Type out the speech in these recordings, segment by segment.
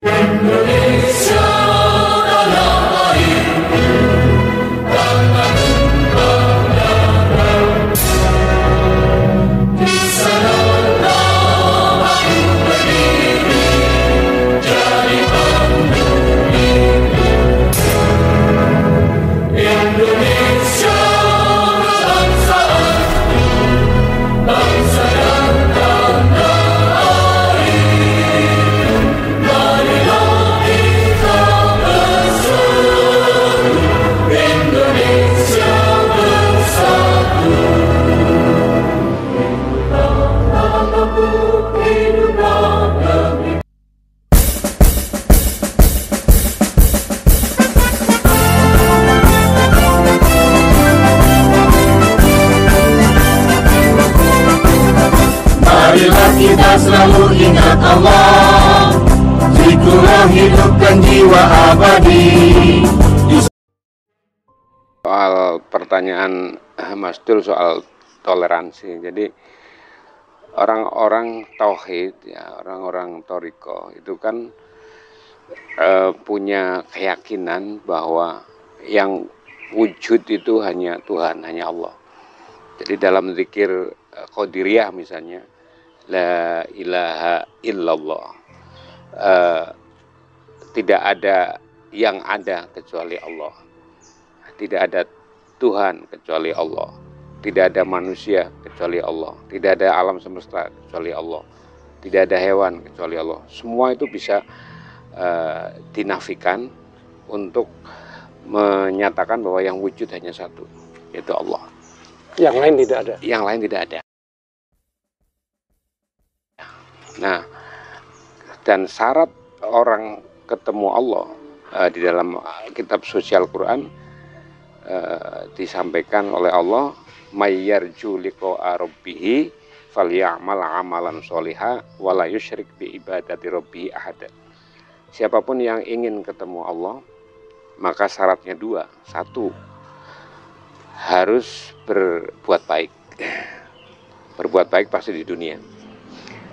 Indonesia tanah air, tanah tumpah darah. Di sanalah aku berdiri, jadi pandu hidup. Indonesia kebangsaan, bangsa dan tanah air. Marilah kita bersatu, Indonesia bersatu. Hiduplah negeri. Marilah kita selalu ingat Allah, zikirlah hidupkan jiwa abadi. Soal pertanyaan Mas Dul soal toleransi. Jadi orang-orang tauhid ya, orang-orang toriko itu kan punya keyakinan bahwa yang wujud itu hanya Tuhan, hanya Allah. Jadi dalam zikir Qadiriyah misalnya, la ilaha illallah, tidak ada yang ada kecuali Allah. Tidak ada Tuhan kecuali Allah. Tidak ada manusia kecuali Allah. Tidak ada alam semesta kecuali Allah. Tidak ada hewan kecuali Allah. Semua itu bisa dinafikan untuk menyatakan bahwa yang wujud hanya satu, yaitu Allah. Yang lain tidak ada. Yang lain tidak ada. Nah, dan syarat orang ketemu Allah di dalam kitab suci Al-Quran disampaikan oleh Allah, mayyarju liqa'a rabbih falyamal amalan sholiha wala yusyrik bi ibadati rabbih ahada. Siapapun yang ingin ketemu Allah, maka syaratnya dua. Satu, harus berbuat baik. Berbuat baik pasti di dunia.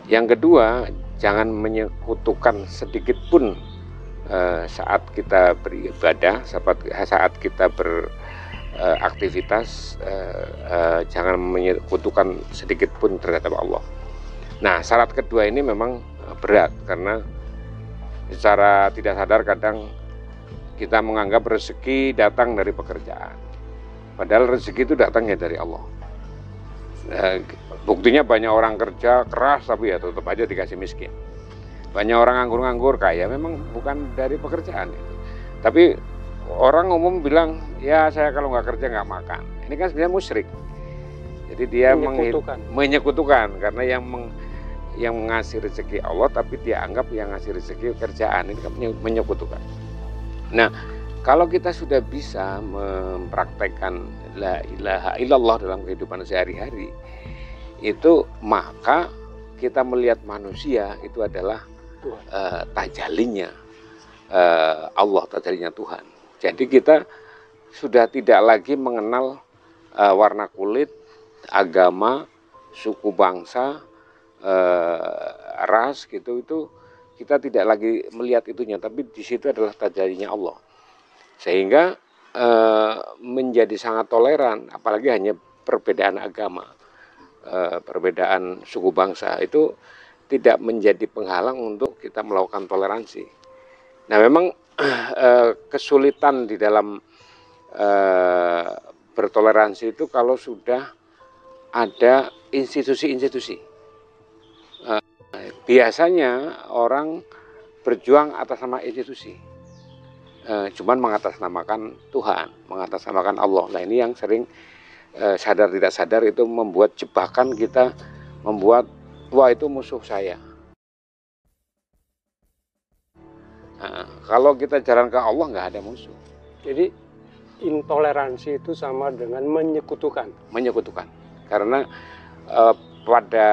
Yang kedua, jangan menyekutukan sedikit pun saat kita beribadah, saat kita beraktivitas, jangan menyekutukan sedikit pun terhadap Allah. Nah, syarat kedua ini memang berat karena secara tidak sadar kadang kita menganggap rezeki datang dari pekerjaan, padahal rezeki itu datangnya dari Allah. Buktinya banyak orang kerja keras tapi ya tetap aja dikasih miskin. Banyak orang nganggur-nganggur kaya memang bukan dari pekerjaan itu. Tapi orang umum bilang, ya saya kalau nggak kerja nggak makan. Ini kan sebenarnya musyrik. Jadi dia menyekutukan karena yang ngasih rezeki Allah, tapi dia anggap yang ngasih rezeki kerjaan. Ini kan menyekutukan. Nah, kalau kita sudah bisa mempraktekkan la ilaha illallah dalam kehidupan sehari-hari, itu maka kita melihat manusia itu adalah tajalinya Allah, tajalinya Tuhan. Jadi kita sudah tidak lagi mengenal warna kulit, agama, suku bangsa, ras gitu. Itu kita tidak lagi melihat itunya, tapi di situ adalah tajalinya Allah. Sehingga menjadi sangat toleran, apalagi hanya perbedaan agama, perbedaan suku bangsa itu tidak menjadi penghalang untuk kita melakukan toleransi. Nah, memang kesulitan di dalam bertoleransi itu kalau sudah ada institusi-institusi. Biasanya orang berjuang atas nama institusi, cuman mengatasnamakan Tuhan, mengatasnamakan Allah. Nah, ini yang sering sadar tidak sadar itu membuat jebakan kita, membuat wah itu musuh saya. Nah, kalau kita jalan ke Allah nggak ada musuh. Jadi intoleransi itu sama dengan menyekutukan. Menyekutukan, karena pada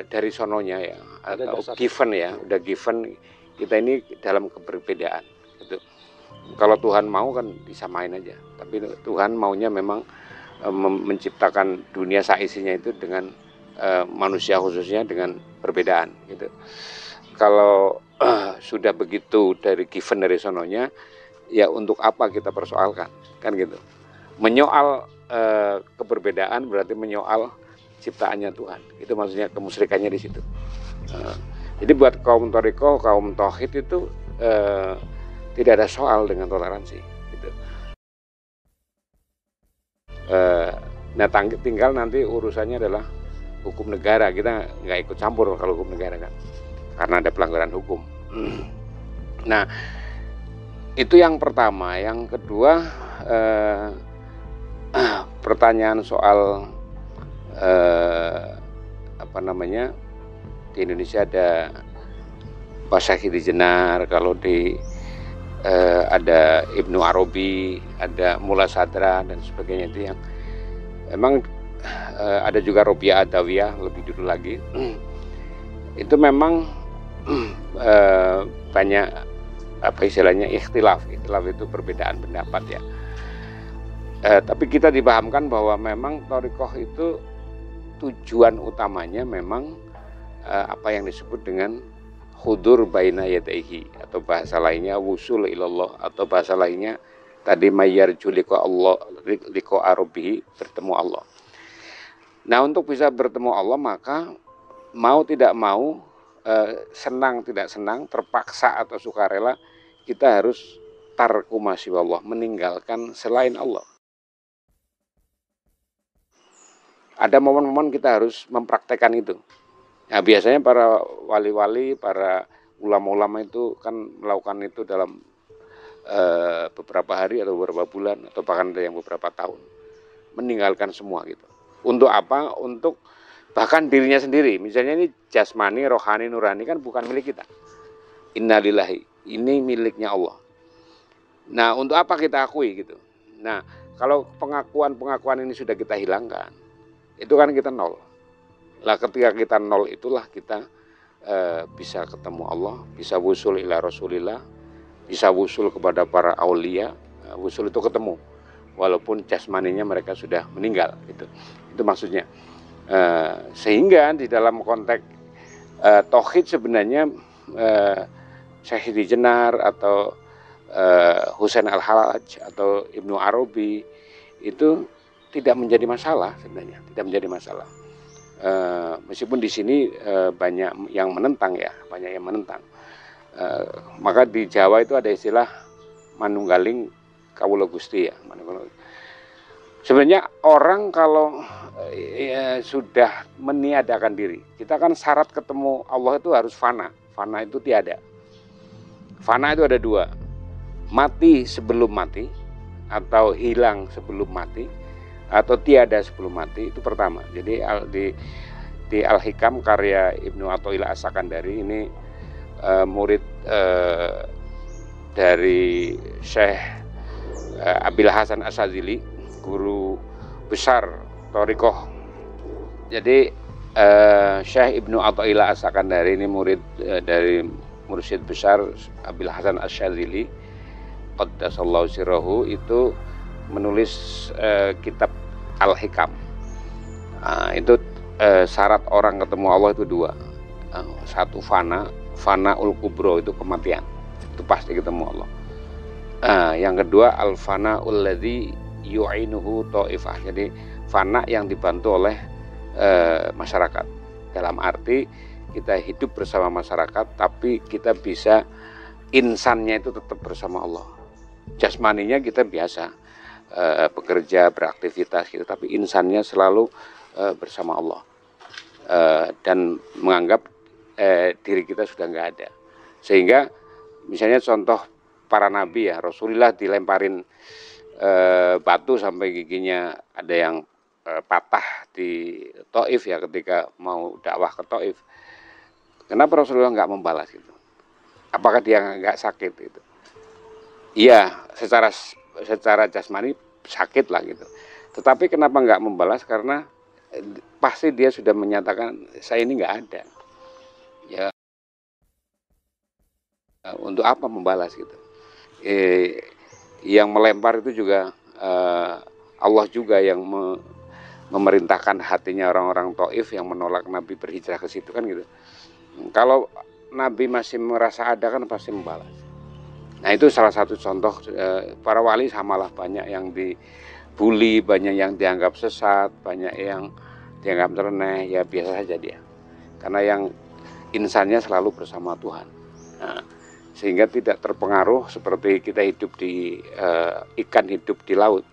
dari sononya ya, atau given ya, udah given kita ini dalam keberbedaan. Gitu. Kalau Tuhan mau kan disamain aja, tapi Tuhan maunya memang menciptakan dunia seisinya itu dengan manusia khususnya dengan perbedaan gitu. Kalau sudah begitu dari given dari sononya, ya untuk apa kita persoalkan, kan gitu. Menyoal keberbedaan berarti menyoal ciptaannya Tuhan. Itu maksudnya kemusyrikannya di situ. Jadi buat kaum Thariqah, kaum Tauhid itu tidak ada soal dengan toleransi. Gitu. Nah tinggal nanti urusannya adalah hukum negara. Kita nggak ikut campur kalau hukum negara kan, karena ada pelanggaran hukum. Nah itu yang pertama. Yang kedua, pertanyaan soal di Indonesia ada Pak Syahidi Jenar, kalau di ada Ibnu Arabi, ada Mulla Sadra dan sebagainya. Itu yang memang ada juga Robiah Adawiyah lebih dulu lagi. Itu memang banyak istilahnya ikhtilaf itu perbedaan pendapat ya. Tapi kita dipahamkan bahwa memang thariqah itu tujuan utamanya memang apa yang disebut dengan hudur baina yadaihi, atau bahasa lainnya wusul ilallah, atau bahasa lainnya tadi mayyarju liqa Allah liqa arabihi, bertemu Allah. Nah untuk bisa bertemu Allah maka mau tidak mau, senang tidak senang, terpaksa atau sukarela, kita harus tarku masiwallah, meninggalkan selain Allah. Ada momen-momen kita harus mempraktekkan itu. Nah biasanya para wali-wali, para ulama-ulama itu kan melakukan itu dalam beberapa hari atau beberapa bulan, atau bahkan ada yang beberapa tahun, meninggalkan semua gitu. Untuk apa? Untuk bahkan dirinya sendiri. Misalnya ini jasmani, rohani, nurani kan bukan milik kita. Innalillahi, ini miliknya Allah. Nah untuk apa kita akui gitu? Nah kalau pengakuan ini sudah kita hilangkan, itu kan kita nol. Lah ketika kita nol itulah kita bisa ketemu Allah, bisa wusul ila Rasulillah, bisa wusul kepada para aulia. Wusul itu ketemu, walaupun jasmaninya mereka sudah meninggal. Itu maksudnya. Sehingga di dalam konteks tauhid sebenarnya Syahidi Jenar atau Husain Al-Hallaj atau Ibnu Arabi itu tidak menjadi masalah sebenarnya, tidak menjadi masalah. Meskipun di sini banyak yang menentang ya, banyak yang menentang. Maka di Jawa itu ada istilah manunggaling kawula Gusti ya. Sebenarnya orang kalau sudah meniadakan diri, kita kan syarat ketemu Allah itu harus fana. Fana itu tiada. Fana itu ada dua, mati sebelum mati, atau hilang sebelum mati, atau tiada sebelum mati. Itu pertama. Jadi di Al-Hikam karya Ibnu Athaillah As-Sakandari, ini murid dari Syekh Abil Hasan Asyadzili, guru besar thariqah. Jadi Syekh Ibnu Athaillah As-Sakandari ini murid dari mursyid besar Abil Hasan Asyadzili qaddasallahu sirrahu, itu menulis kitab Al-Hikam. Itu syarat orang ketemu Allah itu dua. Satu fanaul kubro, itu kematian, itu pasti ketemu Allah. Yang kedua al-fanaul ladzi yu'inuhu ta'ifah, jadi fana yang dibantu oleh masyarakat. Dalam arti kita hidup bersama masyarakat, tapi kita bisa insannya itu tetap bersama Allah. Jasmaninya kita biasa bekerja, beraktivitas gitu, tapi insannya selalu bersama Allah, dan menganggap diri kita sudah nggak ada. Sehingga misalnya contoh para nabi ya, Rasulullah dilemparin batu sampai giginya ada yang patah di Taif ya, ketika mau dakwah ke Taif. Kenapa Rasulullah nggak membalas gitu? Apakah dia nggak sakit gitu? Iya, secara jasmani sakit lah gitu. Tetapi kenapa nggak membalas? Karena pasti dia sudah menyatakan saya ini nggak ada. Ya, untuk apa membalas gitu? Yang melempar itu juga Allah juga yang memerintahkan hatinya orang-orang Taif yang menolak Nabi berhijrah ke situ kan gitu. Kalau Nabi masih merasa ada kan pasti membalas. Nah itu salah satu contoh para wali samalah, banyak yang dibully, banyak yang dianggap sesat, banyak yang dianggap reneh, ya biasa saja dia. Karena yang insannya selalu bersama Tuhan. Nah, sehingga tidak terpengaruh seperti kita hidup di ikan hidup di laut.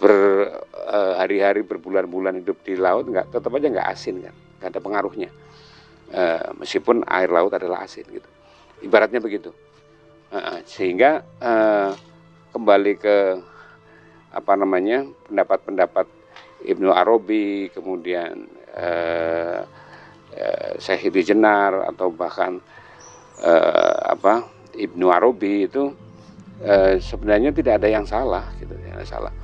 Berhari-hari berbulan-bulan hidup di laut tetap aja nggak asin kan, nggak ada pengaruhnya. Meskipun air laut adalah asin gitu, ibaratnya begitu. Sehingga kembali ke pendapat-pendapat Ibnu Arabi, kemudian Syekh Jenar atau bahkan Ibnu Arabi itu sebenarnya tidak ada yang salah gitu, tidak salah.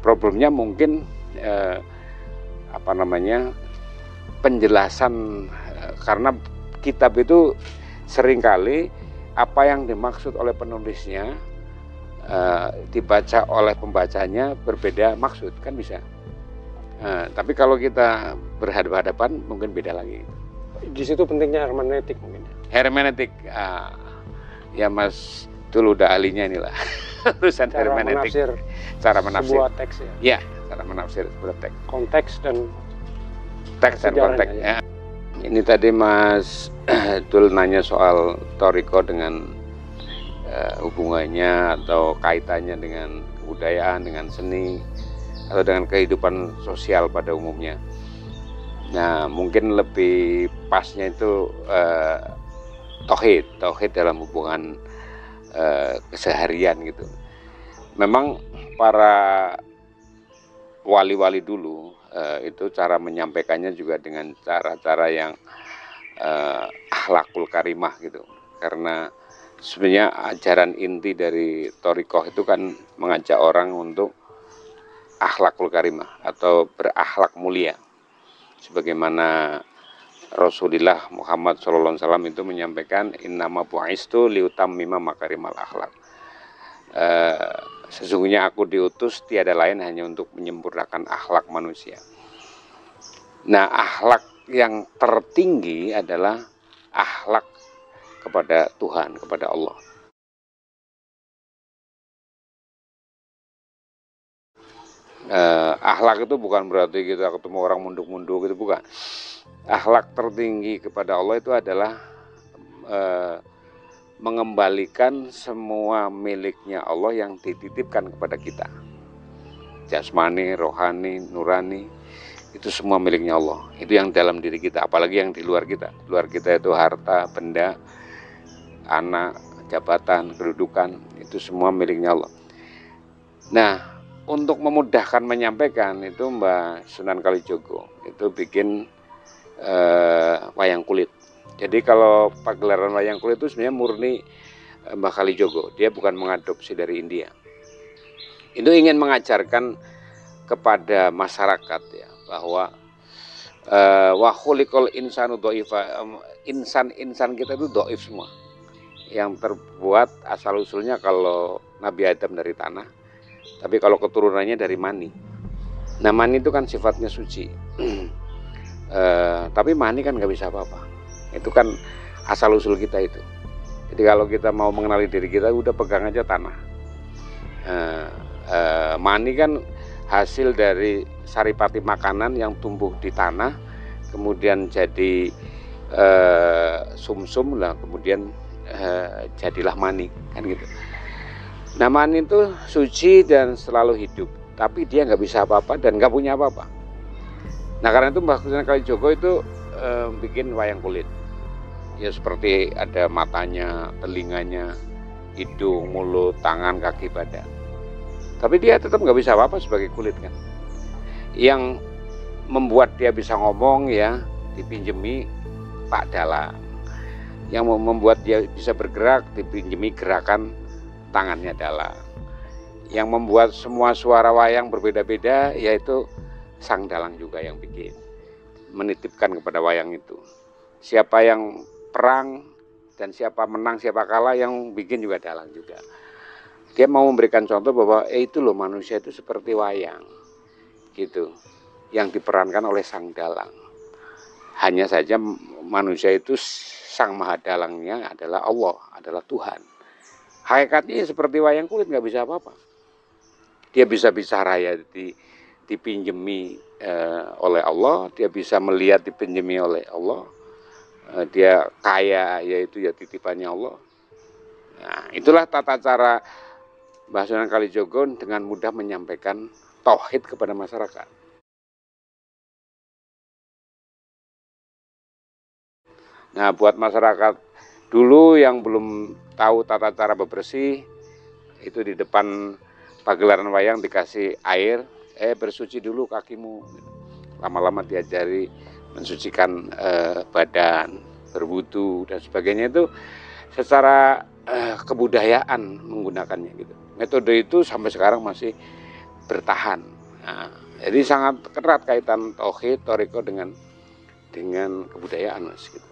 Problemnya mungkin penjelasan, karena kitab itu seringkali apa yang dimaksud oleh penulisnya dibaca oleh pembacanya berbeda maksud, kan bisa. Tapi kalau kita berhadapan-hadapan mungkin beda lagi. Di situ pentingnya hermeneutik mungkin. Hermeneutik, ya Mas Dul udah ahlinya inilah. Urusan hermeneutik, cara menafsir sebuah teks ya. Ya, cara menafsir sebuah teks. Konteks dan konteks. Ya. Ini tadi Mas Dul nanya soal Thariqah dengan hubungannya atau kaitannya dengan kebudayaan, dengan seni, atau dengan kehidupan sosial pada umumnya. Nah, mungkin lebih pasnya itu tauhid dalam hubungan keseharian gitu. Memang para wali-wali dulu itu cara menyampaikannya juga dengan cara-cara yang akhlakul karimah gitu. Karena sebenarnya ajaran inti dari Thariqah itu kan mengajak orang untuk akhlakul karimah atau berakhlak mulia. Sebagaimana Rasulullah Muhammad SAW itu menyampaikan innama bu'istu liutammima makarimal akhlak. Sesungguhnya aku diutus tiada lain hanya untuk menyempurnakan akhlak manusia. Nah, akhlak yang tertinggi adalah akhlak kepada Tuhan, kepada Allah. Akhlak itu bukan berarti kita ketemu orang munduk-munduk gitu, bukan. Akhlak tertinggi kepada Allah itu adalah mengembalikan semua miliknya Allah yang dititipkan kepada kita. Jasmani, rohani, nurani, itu semua miliknya Allah. Itu yang dalam diri kita, apalagi yang di luar kita. Luar kita itu harta, benda, anak, jabatan, kedudukan, itu semua miliknya Allah. Nah, untuk memudahkan menyampaikan itu Mbah Sunan Kalijogo itu bikin wayang kulit. Jadi kalau pagelaran wayang kulit itu sebenarnya murni Mbah Kalijogo, dia bukan mengadopsi dari India. Itu ingin mengajarkan kepada masyarakat ya bahwa wa khuliqal insanu dhaifa, insan kita itu dhaif semua. Yang terbuat asal usulnya kalau Nabi Adam dari tanah, tapi kalau keturunannya dari mani. Nah, mani itu kan sifatnya suci. Tapi mani kan nggak bisa apa-apa. Itu kan asal usul kita itu. Jadi kalau kita mau mengenali diri kita, udah pegang aja tanah. Mani kan hasil dari saripati makanan yang tumbuh di tanah, kemudian jadi sumsum lah, kemudian jadilah mani, kan gitu. Nah, mani itu suci dan selalu hidup, tapi dia nggak bisa apa-apa dan nggak punya apa-apa. Nah, karena itu Mbah Sunan Kalijogo itu bikin wayang kulit. Ya seperti ada matanya, telinganya, hidung, mulut, tangan, kaki, badan. Tapi dia tetap nggak bisa apa-apa sebagai kulit kan. Yang membuat dia bisa ngomong ya dipinjemi Pak Dalang. Yang membuat dia bisa bergerak dipinjemi gerakan tangannya Dalang. Yang membuat semua suara wayang berbeda-beda yaitu Sang Dalang juga yang bikin. Menitipkan kepada wayang itu. Siapa yang perang dan siapa menang siapa kalah yang bikin juga Dalang juga. Dia mau memberikan contoh bahwa itu loh manusia itu seperti wayang gitu, yang diperankan oleh sang dalang. Hanya saja manusia itu sang maha dalangnya adalah Allah, adalah Tuhan. Hakikatnya seperti wayang kulit, nggak bisa apa-apa. Dia bisa bicara ya dipinjemi oleh Allah, dia bisa melihat dipinjemi oleh Allah, dia kaya yaitu ya titipannya Allah. Nah, itulah tata cara Mbah Sunan Kalijogo dengan mudah menyampaikan tauhid kepada masyarakat. Nah, buat masyarakat dulu yang belum tahu tata cara bebersih, itu di depan pagelaran wayang dikasih air, bersuci dulu kakimu. Lama-lama diajari mensucikan badan, berwudu dan sebagainya, itu secara kebudayaan menggunakannya gitu. Metode itu sampai sekarang masih bertahan. Nah, jadi sangat erat kaitan tauhid, thariqah dengan kebudayaan, Mas, gitu.